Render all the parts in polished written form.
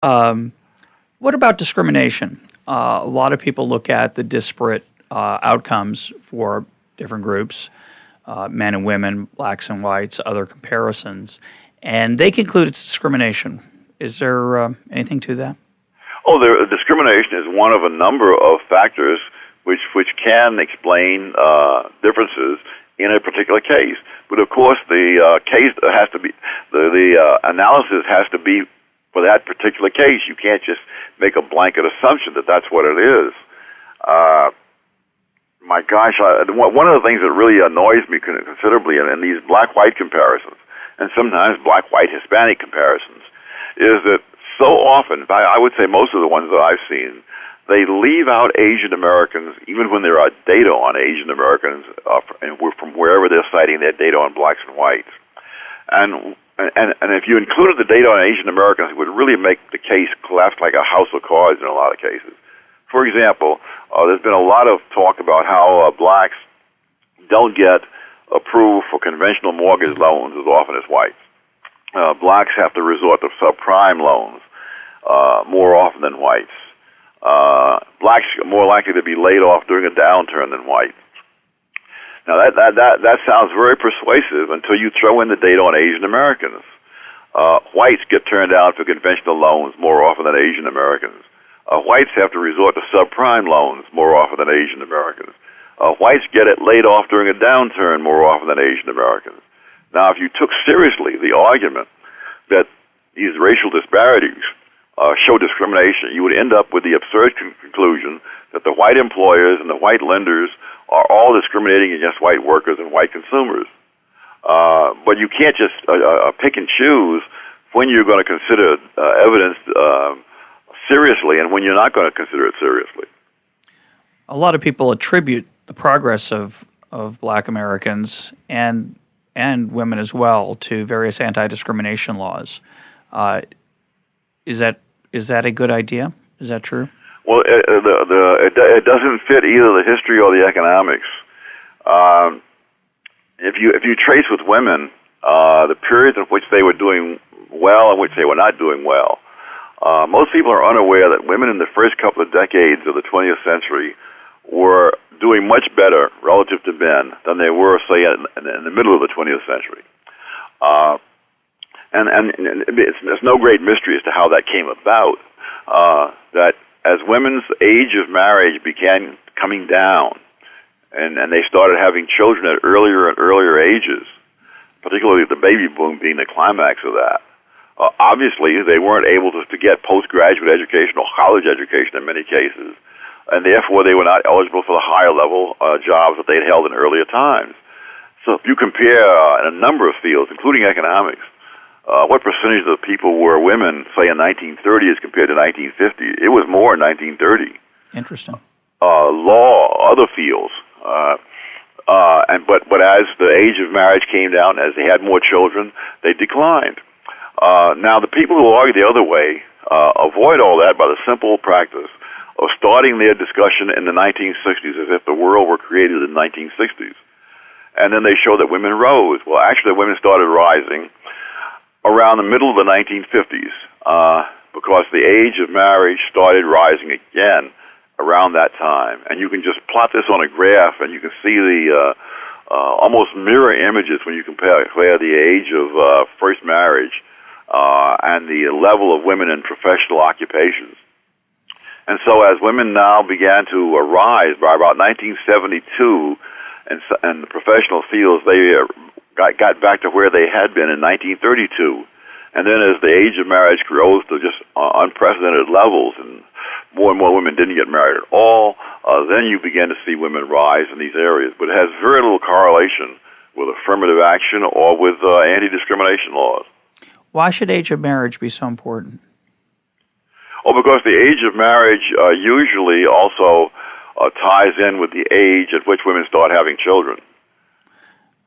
Um, what about discrimination? A lot of people look at the disparate outcomes for different groups, men and women, blacks and whites, other comparisons, and they conclude it's discrimination. Is there anything to that? Oh, discrimination is one of a number of factors which can explain differences in a particular case. But of course, the case has to be the analysis has to be for that particular case. You can't just make a blanket assumption that that's what it is. My gosh, one of the things that really annoys me considerably in these black-white comparisons, and sometimes black-white-Hispanic comparisons, is that so often, I would say most of the ones that I've seen, they leave out Asian Americans, even when there are data on Asian Americans, and from wherever they're citing their data on blacks and whites. And if you included the data on Asian Americans, it would really make the case collapse like a house of cards in a lot of cases. For example, there's been a lot of talk about how blacks don't get approved for conventional mortgage loans as often as whites. Blacks have to resort to subprime loans more often than whites. Blacks are more likely to be laid off during a downturn than whites. Now that sounds very persuasive until you throw in the data on Asian Americans. Whites get turned down for conventional loans more often than Asian Americans. Whites have to resort to subprime loans more often than Asian Americans. Whites get laid off during a downturn more often than Asian Americans. Now, if you took seriously the argument that these racial disparities show discrimination, you would end up with the absurd conclusion that the white employers and the white lenders are all discriminating against white workers and white consumers. But you can't just pick and choose when you're going to consider evidence seriously and when you're not going to consider it seriously. A lot of people attribute the progress of black Americans and women as well to various anti-discrimination laws. Is that a good idea? Is that true? Well, it doesn't fit either the history or the economics. If you trace with women the periods in which they were doing well and which they were not doing well, most people are unaware that women in the first couple of decades of the 20th century were doing much better relative to men than they were, say, in the middle of the 20th century. And it's no great mystery as to how that came about, that as women's age of marriage began coming down, and they started having children at earlier and earlier ages, particularly the baby boom being the climax of that, obviously they weren't able to get postgraduate education or college education in many cases, and therefore they were not eligible for the higher level jobs that they'd held in earlier times. So if you compare in a number of fields, including economics, what percentage of the people were women, say, in 1930 as compared to 1950? It was more in 1930. Interesting. Law, other fields. But as the age of marriage came down, as they had more children, they declined. Now, the people who argue the other way avoid all that by the simple practice of starting their discussion in the 1960s as if the world were created in the 1960s. And then they show that women rose. Well, actually, women started rising around the middle of the 1950s because the age of marriage started rising again around that time. And you can just plot this on a graph, and you can see the almost mirror images when you compare the age of first marriage and the level of women in professional occupations. And so as women now began to rise by about 1972, and the professional fields, they got back to where they had been in 1932. And then as the age of marriage grows to just unprecedented levels and more women didn't get married at all, then you begin to see women rise in these areas. But it has very little correlation with affirmative action or with anti-discrimination laws. Why should age of marriage be so important? Oh, because the age of marriage usually also ties in with the age at which women start having children.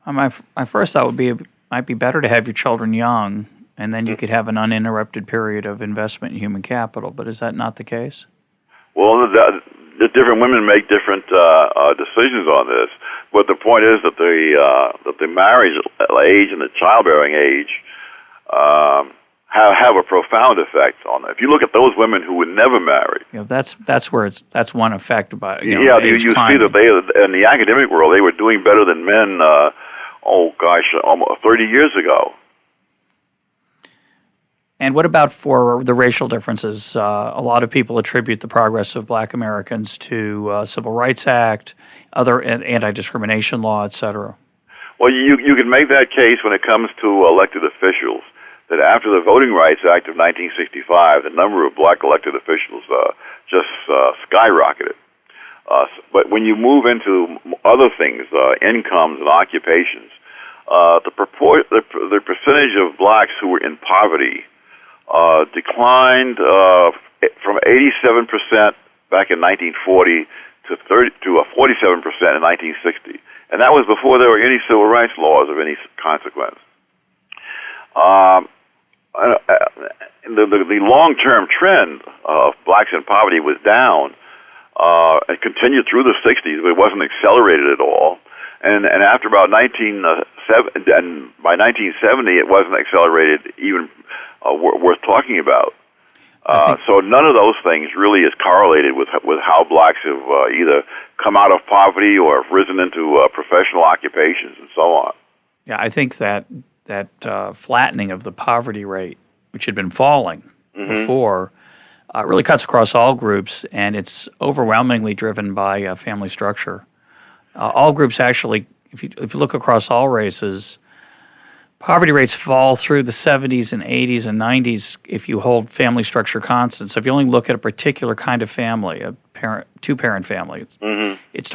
My first thought would be it might be better to have your children young, and then you could have an uninterrupted period of investment in human capital. But is that not the case? Well, the different women make different decisions on this. But the point is that the marriage age and the childbearing age have a profound effect on them. If you look at those women who were never married, that's one effect by you see that they in the academic world they were doing better than men. Almost 30 years ago. And what about for the racial differences? A lot of people attribute the progress of Black Americans to Civil Rights Act, other anti-discrimination law, et cetera. Well, you can make that case when it comes to elected officials. That after the Voting Rights Act of 1965, the number of black elected officials just skyrocketed. But when you move into other things, incomes and occupations, the percentage of blacks who were in poverty declined from 87% back in 1940 to 47% in 1960, and that was before there were any civil rights laws of any consequence. The long-term trend of blacks in poverty was down. It continued through the 60s, but it wasn't accelerated at all. And after about by 1970, it wasn't accelerated even worth talking about. So none of those things really is correlated with how blacks have either come out of poverty or have risen into professional occupations and so on. Yeah, I think that flattening of the poverty rate, which had been falling before, really cuts across all groups, and it's overwhelmingly driven by family structure. All groups actually, if you look across all races, poverty rates fall through the 70s and 80s and 90s if you hold family structure constant. So if you only look at a particular kind of family, a two-parent family, it's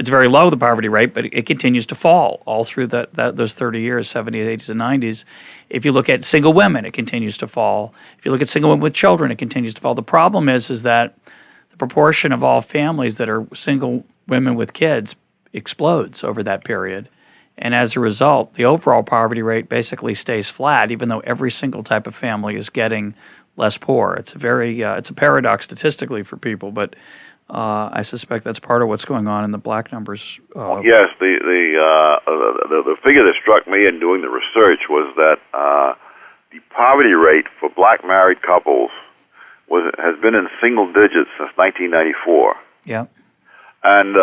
very low, the poverty rate, but it continues to fall all through those 30 years, 70s, 80s, and 90s. If you look at single women, it continues to fall. If you look at single women with children, it continues to fall. The problem is that the proportion of all families that are single women with kids explodes over that period. And as a result, the overall poverty rate basically stays flat, even though every single type of family is getting less poor. It's it's a paradox statistically for people, but I suspect that's part of what's going on in the black numbers. Yes, the figure that struck me in doing the research was that the poverty rate for black married couples has been in single digits since 1994. Yeah. And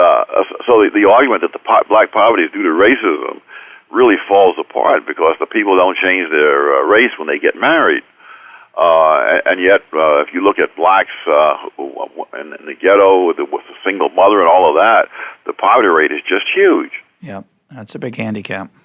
so the argument that the black poverty is due to racism really falls apart because the people don't change their race when they get married. And yet, if you look at blacks in the ghetto with a single mother and all of that, the poverty rate is just huge. Yeah, that's a big handicap.